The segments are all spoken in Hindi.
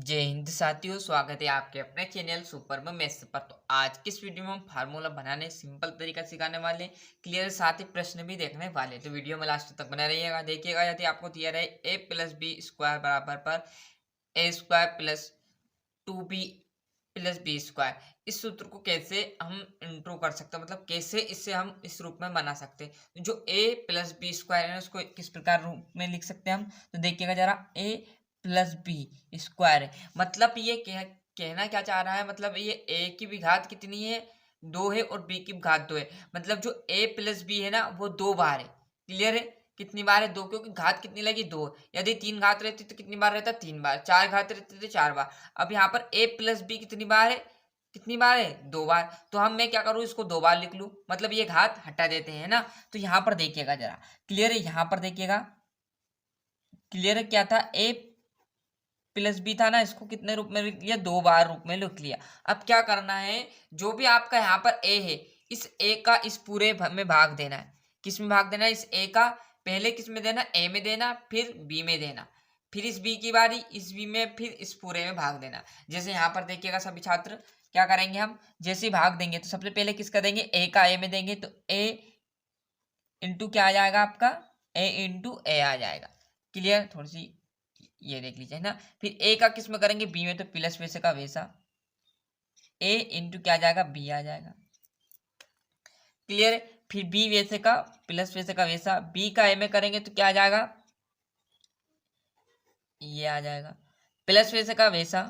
जय हिंद साथियों, स्वागत है आपके अपने चैनल सुपर में मैथ्स पर। तो आज की इस वीडियो में हम फार्मूला बनाने सिंपल तरीका सिखाने वाले, क्लियर, साथ ही प्रश्न भी देखने वाले। तो वीडियो में लास्ट तक बना रहिएगा। देखिएगा, यदि आपको दिया रहे a प्लस बी स्क्वायर बराबर पर A square plus 2b plus B square, इस सूत्र को कैसे हम इंट्रो कर सकते हैं, मतलब कैसे इसे हम इस रूप में बना सकते हैं। जो a प्लस बी स्क्वायर है उसको किस प्रकार रूप में लिख सकते हैं हम, तो देखिएगा जरा, a प्लस बी स्क्वायर है, मतलब ये कहना क्या चाह रहा है, मतलब ये a की भी घात कितनी है, 2 है, और b की भी घात 2 है। मतलब जो a प्लस बी है ना, वो 2 बार है। क्लियर है? कितनी बार है? 2, क्योंकि घात कितनी लगी, 2। यदि 3 घात रहती तो कितनी बार रहता, 3 बार। 4 घात रहती तो 4 बार। अब यहाँ पर a प्लस बी कितनी बार है, कितनी बार है, 2 बार। तो मैं क्या करूँ, इसको 2 बार लिख लूँ, मतलब ये घात हटा देते हैं ना। तो यहाँ पर देखिएगा जरा, क्लियर है? यहाँ पर देखिएगा, क्लियर है? क्या था, a प्लस बी था ना, इसको कितने रूप में लिख लिया, 2 बार रूप में लिख लिया। अब क्या करना है, जो भी आपका यहाँ पर a है, इस a का इस पूरे में भाग देना है। किस में भाग देना है, इस a का। पहले किस में देना, a में देना, फिर b में देना, फिर इस b की बारी, इस b में, फिर इस पूरे में भाग देना। जैसे यहाँ पर देखिएगा सभी छात्र, क्या करेंगे हम, जैसे ही भाग देंगे तो सबसे पहले किसका देंगे, a का a में देंगे, तो a इंटू क्या आ जाएगा आपका, a इंटू a आ जाएगा। क्लियर? थोड़ी सी ये देख लीजिए ना। फिर a का किस में करेंगे, b में, तो प्लस वैसे का वैसा, a इंटू क्या आ जाएगा, b आ जाएगा। क्लियर है? फिर b वैसे का प्लस वैसे का वैसा, b का a में करेंगे तो क्या आ जाएगा, ये आ जाएगा, प्लस वैसे का वैसा,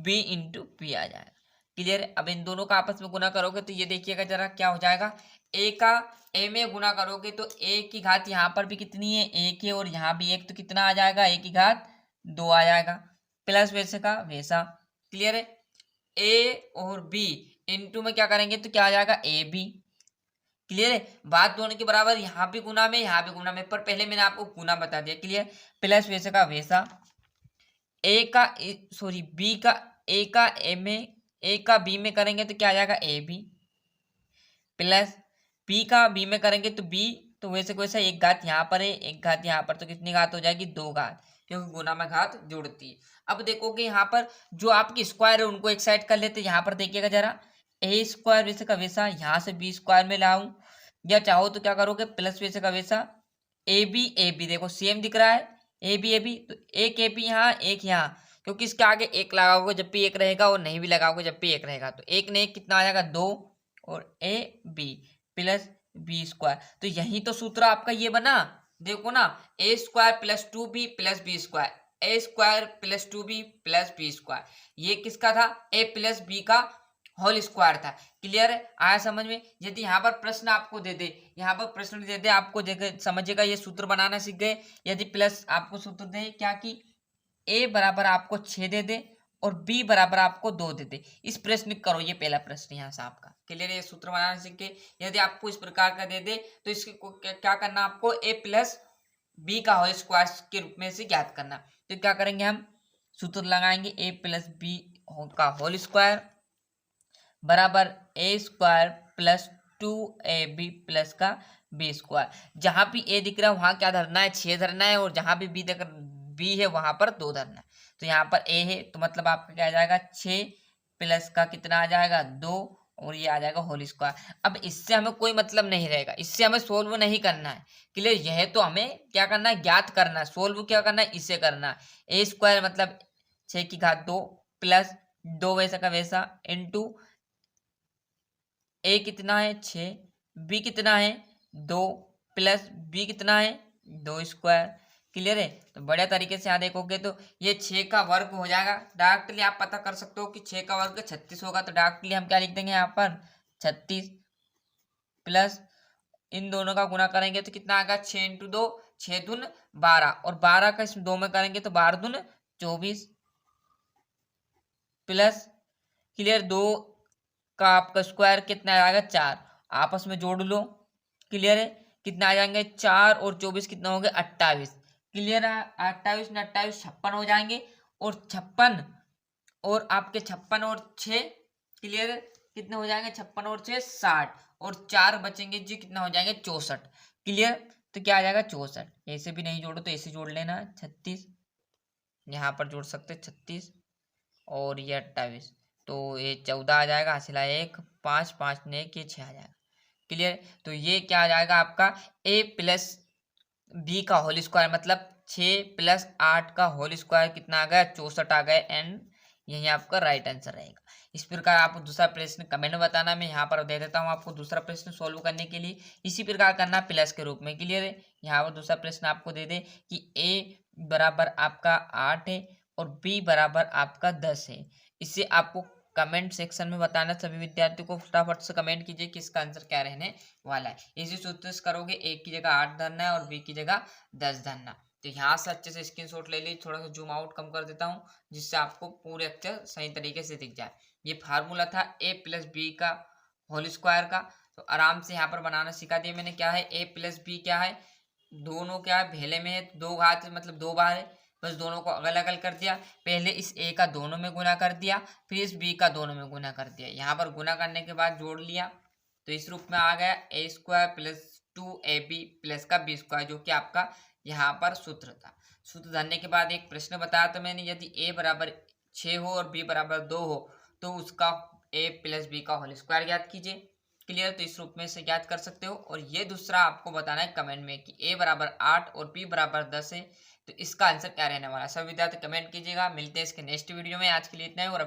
b इंटू p आ जाएगा। क्लियर है? अब इन दोनों का आपस में गुना करोगे तो ये देखिएगा जरा, क्या हो जाएगा, a का a में गुना करोगे तो a की घात यहाँ पर भी कितनी है, 1 है, और यहाँ भी 1, तो कितना आ जाएगा, a की घात 2 आ जाएगा, प्लस वैसे का वैसा। क्लियर है? a और b इंटू में क्या करेंगे तो क्या आ जाएगा, ए बी। क्लियर है? बात दोनों के बराबर, यहाँ भी गुना में, यहाँ भी गुना में, पर पहले मैंने आपको गुना बता दिया। क्लियर? प्लस वैसे का वैसा, ए का सॉरी बी का, ए का ए में, ए का बी में करेंगे तो क्या आ जाएगा, ए बी, प्लस बी का बी में करेंगे तो बी, तो वैसे को वैसा, एक घात यहाँ पर है, एक घात यहाँ पर, तो कितनी घात हो जाएगी, 2 घात, क्योंकि गुना में घात जुड़ती है। अब देखोगे यहाँ पर जो आपकी स्क्वायर है उनको एक साइड कर लेते हैं। यहाँ पर देखिएगा जरा, ए स्क्वायर वैसे का वैसा, यहाँ से बी स्क्वायर में लाऊं, या चाहो तो क्या करोगे, प्लस वैसे का वैसा, ए बी देखो सेम दिख रहा है, ए बी, तो एक ए बी यहाँ, एक यहाँ, क्योंकि इसके आगे एक लगाओगे जब भी एक रहेगा, और नहीं भी लगाओगे जब भी एक रहेगा, तो एक ने एक कितना आ जाएगा, 2, और A B plus B square. तो यही तो सूत्र आपका ये बना, देखो ना, A square plus 2b plus B square, A square plus 2b plus B square, ये किसका था, ए प्लस बी का होल स्क्वायर था। क्लियर है? आया समझ में? यदि यहाँ पर प्रश्न आपको दे दे, यहाँ पर प्रश्न दे दे आपको, जगह समझिएगा ये सूत्र बनाना सीख गए। यदि प्लस आपको सूत्र दे क्या, कि ए बराबर आपको 6 दे दे और बी बराबर आपको 2 दे दे, इस प्रश्न करो, ये पहला प्रश्न यहाँ से आपका। क्लियर है? ये सूत्र बनाना सीख गए। यदि आपको इस प्रकार का दे दे तो इसके क्या करना, आपको ए प्लस बी का होल स्क्वायर के रूप में से ज्ञात करना। तो क्या करेंगे हम, सूत्र लगाएंगे, ए प्लस बी का होल स्क्वायर बराबर ए स्क्वायर प्लस 2ab प्लस का बी स्क्वायर। जहां भी ए दिख रहा है वहां क्या धरना है, 6 धरना है, और जहां भी बी है वहां पर 2 धरना है। तो यहाँ पर ए है, तो मतलब आपका क्या आ जाएगा, 6 प्लस का कितना आ जाएगा, 2, और ये आ जाएगा होल स्क्वायर। अब इससे हमें कोई मतलब नहीं रहेगा, इससे हमें सोल्व नहीं करना है। क्लियर? यह तो हमें क्या करना है, ज्ञात करना है। सोल्व क्या करना है, इसे करना है। ए स्क्वायर मतलब 6 की घात 2 प्लस 2 वैसा का वैसा, इंटू ए कितना है, 6, बी कितना है, 2, प्लस बी कितना है, 2 स्क्वायर। क्लियर है? तो बढ़िया तरीके से यहाँ देखोगे तो ये 6 का वर्ग हो जाएगा। डायरेक्टली आप पता कर सकते हो कि 6 का वर्ग 36 होगा, तो डायरेक्टली हम क्या लिख देंगे यहाँ पर, 36 प्लस इन दोनों का गुना करेंगे तो कितना आएगा, 6 इंटू 2, 6 दून 12, और 12 का इसमें 2 में करेंगे तो 12 दून 24 प्लस, क्लियर, 2 का आपका स्क्वायर कितना आएगा, 4, आपस में जोड़ लो। क्लियर है? कितना आ जाएंगे, 4 और 24 कितना हो गया, 28। क्लियर है? 28 ने 28 56 हो जाएंगे, और 56 और आपके 56 और 6, क्लियर है, कितने हो जाएंगे, 56 और 6 60, और 4 बचेंगे जी, कितना हो जाएंगे, 64। क्लियर? तो क्या आ जाएगा, 64। ऐसे भी नहीं जोड़ो तो ऐसे जोड़ लेना, 36 यहाँ पर जोड़ सकते 36 और ये 28, तो ये 14 आ जाएगा, हासिल आया 1, 5, 5 ने 1, ये 6 आ जाएगा। क्लियर। तो ये क्या आ जाएगा आपका a प्लस बी का होल स्क्वायर, मतलब 6 प्लस 8 का होल स्क्वायर कितना आ गया, 64 आ गया, एंड यही आपका राइट आंसर रहेगा। इस प्रकार आपको दूसरा प्रश्न कमेंट में बताना, मैं यहाँ पर दे देता हूँ आपको दूसरा प्रश्न सोल्व करने के लिए। इसी प्रकार करना प्लस के रूप में। क्लियर है। यहाँ पर दूसरा प्रश्न आपको दे दे कि a बराबर आपका 8 है और b बराबर आपका 10 है। इससे आपको कमेंट सेक्शन में बताना, सभी विद्यार्थियों को फटाफट से कमेंट कीजिए कि इसका आंसर क्या रहने वाला है। इसी सूत्र से करोगे, a की जगह 8 धरना है और b की जगह 10 धरना। तो यहाँ से अच्छे से स्क्रीनशॉट ले ली, थोड़ा सा जूम आउट कम कर देता हूँ जिससे आपको पूरे अक्षर सही तरीके से दिख जाए। ये फार्मूला था a प्लस बी का होल स्क्वायर का, तो आराम से यहाँ पर बनाना सिखा दिया मैंने। क्या है a प्लस बी, क्या है दोनों क्या है भेले में है, दो घात मतलब 2 बार है, बस दोनों को अगल अगल कर दिया। पहले इस a का दोनों में गुना कर दिया, फिर इस b का दोनों में गुना कर दिया। यहाँ पर गुना करने के बाद जोड़ लिया, तो इस रूप में आ गया a square plus 2ab plus का b स्क्वायर, जो कि आपका यहाँ पर सूत्र था। सूत्र धरने के बाद एक प्रश्न बताया था मैंने, यदि a बराबर 6 हो और b बराबर 2 हो तो उसका a प्लस b का होल स्क्वायर ज्ञात कीजिए। क्लियर। तो इस रूप में से ज्ञात कर सकते हो। और ये दूसरा आपको बताना है कमेंट में कि a बराबर 8 और b बराबर 10 है, तो इसका आंसर क्या रहने वाला है। सब विद्यार्थी कमेंट कीजिएगा। मिलते हैं इसके नेक्स्ट वीडियो में। आज के लिए इतना ही। और